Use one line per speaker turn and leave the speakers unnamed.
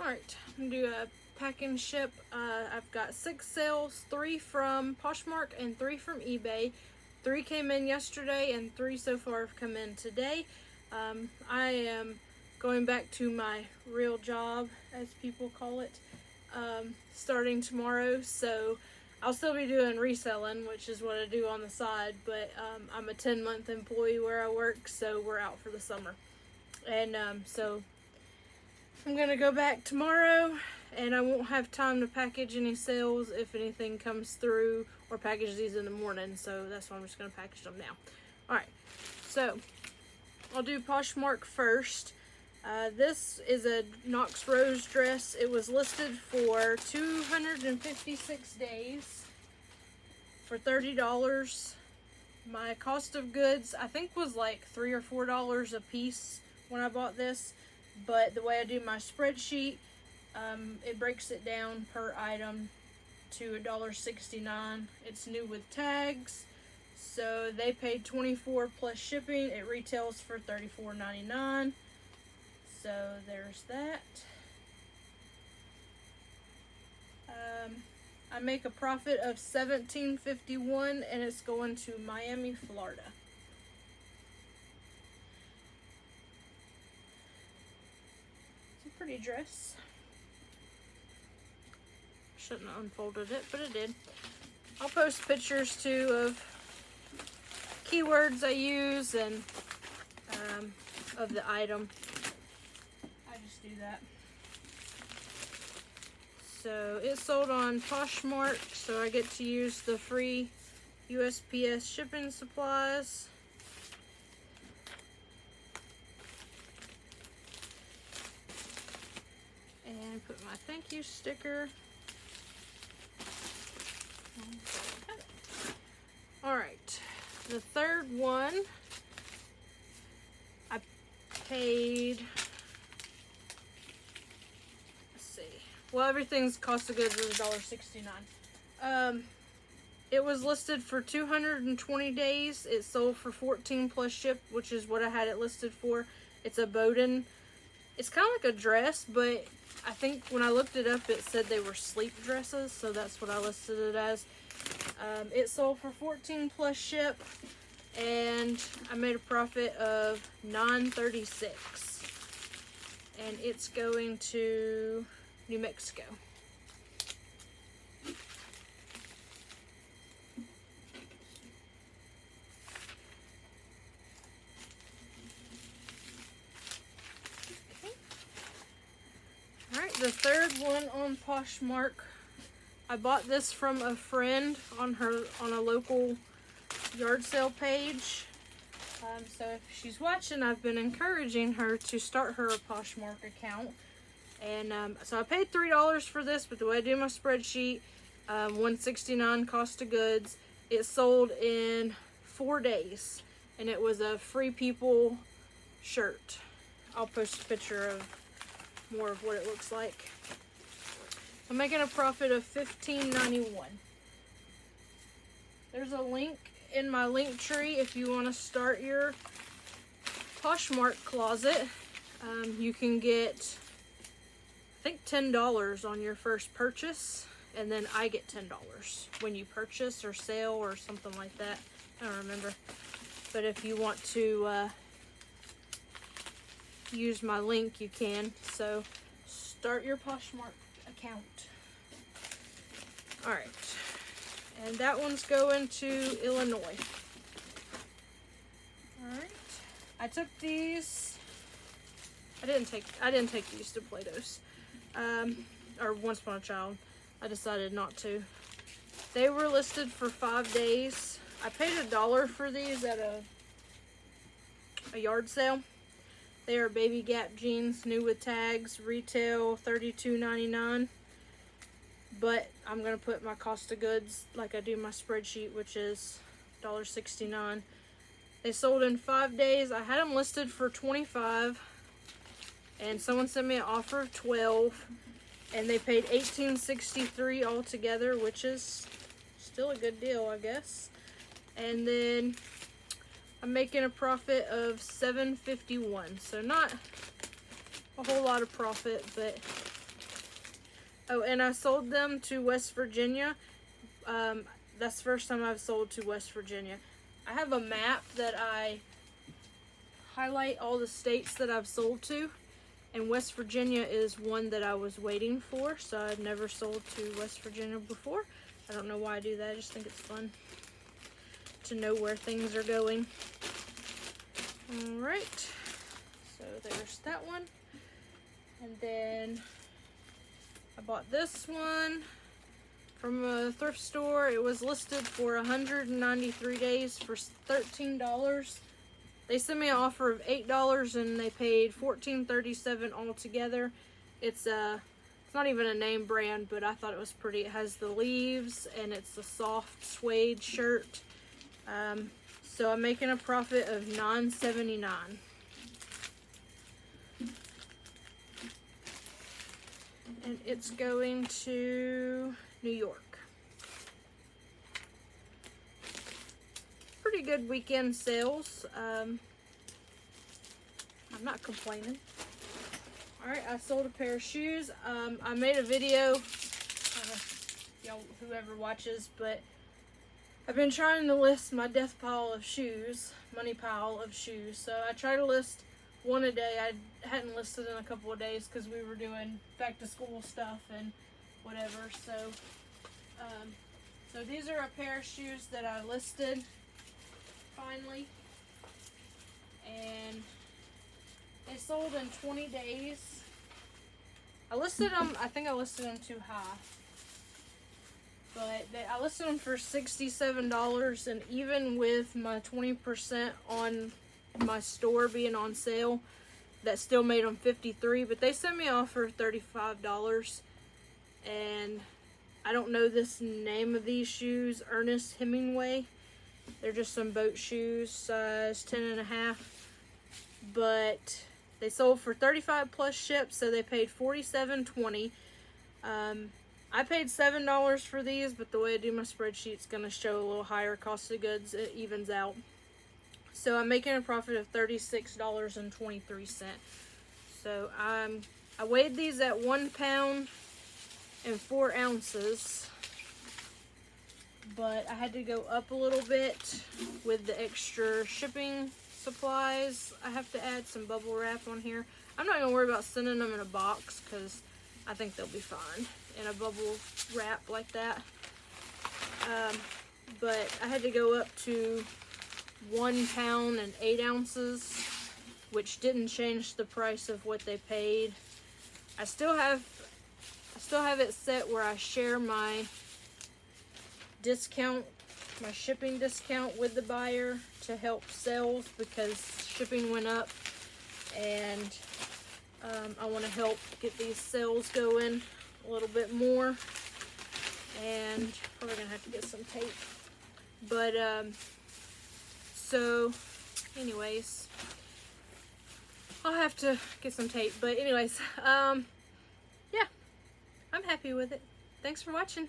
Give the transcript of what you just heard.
Alright, I'm gonna do a pack and ship. I've got 6 sales, 3 from Poshmark and 3 from eBay. 3 came in yesterday and 3 so far have come in today. I am going back to my real job, as people call it, starting tomorrow. So I'll still be doing reselling, which is what I do on the side, but I'm a 10-month employee where I work, so we're out for the summer. And so I'm gonna go back tomorrow, and I won't have time to package any sales if anything comes through, or package these in the morning, so that's why I'm just gonna package them now. Alright, so I'll do Poshmark first. This is a Knox Rose dress. It was listed for 256 days for $30. My cost of goods, I think, was like $3 or $4 a piece when I bought this. But the way I do my spreadsheet, it breaks it down per item to $1.69. It's new with tags. So they paid $24 plus shipping. It retails for $34.99. So there's that. I make a profit of $17.51, and it's going to Miami, Florida. It's a pretty dress. Shouldn't have unfolded it, but it did. I'll post pictures too of keywords I use and of the item. I just do that. So it sold on Poshmark, so I get to use the free USPS shipping supplies. And put my thank you sticker. Alright, the third one, I paid, let's see, well, everything's cost of goods was $1.69. It was listed for 220 days. It sold for 14 plus ship, which is what I had it listed for. It's a Bowden. It's kind of like a dress, but I think when I looked it up, it said they were sleep dresses, so that's what I listed it as. It sold for 14 plus ship, and I made a profit of $9.36. And it's going to New Mexico. Alright, the third one on Poshmark. I bought this from a friend on a local yard sale page. So if she's watching, I've been encouraging her to start her a Poshmark account. And so I paid $3 for this, but the way I do my spreadsheet, $169 cost of goods. It sold in 4 days, and it was a Free People shirt. I'll post a picture of more of what it looks like. I'm making a profit of $15.91. There's a link in my link tree if you want to start your Poshmark closet. You can get, I think, $10 on your first purchase, and then I get $10 when you purchase or sell or something like that. I don't remember. But if you want to use my link, you can. So start your Poshmark account. Alright, and that one's going to Illinois. Alright, I took these. I didn't take these to Plato's, or Once Upon a Child. I decided not to. They were listed for 5 days. I paid $1 for these at a yard sale. They are Baby Gap jeans, new with tags, retail $32.99. But I'm going to put my cost of goods like I do my spreadsheet, which is $1.69. They sold in 5 days. I had them listed for $25, and someone sent me an offer of $12, and they paid $18.63 altogether, which is still a good deal, I guess. And then I'm making a profit of $7.51, so not a whole lot of profit, but Oh, and I sold them to West Virginia. That's the first time I've sold to West Virginia. I have a map that I highlight all the states that I've sold to, and West Virginia is one that I was waiting for, so I've never sold to West Virginia before. I don't know why I do that, I just think it's fun to know where things are going. Alright, so there's that one. And then I bought this one from a thrift store. It was listed for 193 days for $13. They sent me an offer of $8 and they paid $14.37 altogether. It's not even a name brand, but I thought it was pretty. It has the leaves and it's a soft suede shirt. So I'm making a profit of $9.79. And it's going to New York. Pretty good weekend sales. I'm not complaining. Alright, I sold a pair of shoes. I made a video, y'all, whoever watches, but I've been trying to list my death pile of shoes, money pile of shoes. So I try to list one a day. I hadn't listed in a couple of days because we were doing back to school stuff and whatever. So these are a pair of shoes that I listed finally, and they sold in 20 days. I listed them, I think I listed them too high, but I listed them for $67, and even with my 20% on my store being on sale, that still made them $53. But they sent me an offer of $35, and I don't know this name of these shoes, Ernest Hemingway. They're just some boat shoes, size 10.5, but they sold for $35 plus ship, so they paid $47.20. I paid $7 for these, but the way I do my spreadsheet, it's going to show a little higher cost of goods. It evens out. So I'm making a profit of $36.23. So I weighed these at 1 pound and 4 ounces. But I had to go up a little bit with the extra shipping supplies. I have to add some bubble wrap on here. I'm not going to worry about sending them in a box because I think they'll be fine in a bubble wrap like that. But I had to go up to 1 pound and 8 ounces, which didn't change the price of what they paid. I still have it set where I share my discount, my shipping discount with the buyer to help sales because shipping went up, and I want to help get these sales going a little bit more, and probably gonna have to get some tape. But so anyways, I'll have to get some tape, but anyways, yeah, I'm happy with it. Thanks for watching.